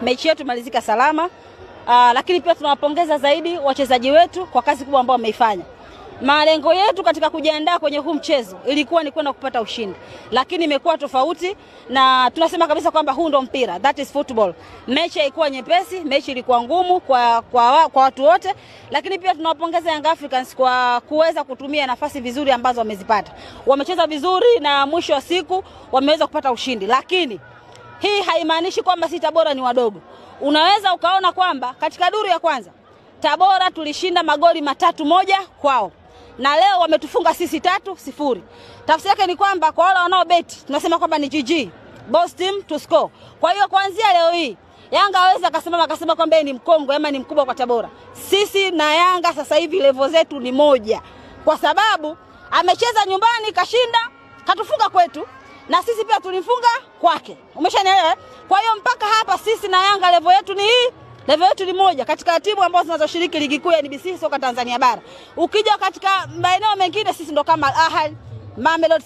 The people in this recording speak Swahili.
Mechi yetu malizika salama. Lakini pia tunawapongeza zaidi wachezaji wetu kwa kazi kubwa ambayo wameifanya. Malengo yetu katika kujiandaa kwenye huu mchezo ilikuwa ni kwenda kupata ushindi, lakini imekuwa tofauti na tunasema kabisa kwamba huu ndo mpira, that is football. Mechi haikuwa nyepesi, mechi ilikuwa ngumu kwa watu wote, lakini pia tunawapongeza Young Africans kwa kuweza kutumia nafasi vizuri ambazo wamezipata. Wamecheza vizuri na mwisho wa siku wameweza kupata ushindi, lakini hii haimaanishi kwamba si Tabora ni wadogo. Unaweza ukaona kwamba katika duru ya kwanza Tabora tulishinda magoli 3-1 kwao, na leo wametufunga sisi 3-0. Tafsiri yake ni kwamba kwa wale wanao beti tunasema kwamba ni GG, boss team to score. Kwa hiyo kuanzia leo hii Yanga hawezi akasema kwamba ni mkongwe ama ni mkubwa kwa Tabora. Sisi na Yanga sasa hivi level zetu ni moja, kwa sababu amecheza nyumbani kashinda, katufunga kwetu, na sisi pia tulifunga kwake. Umeshanielewa? Kwa hiyo mpaka hapa sisi na Yanga level yetu ni hii. Level yetu ni moja katika timu ambazo zinazoshiriki ligi kuu ya NBC soka Tanzania bara. Ukija katika maeneo mengine sisi ndo kama Ahly, Mamelodi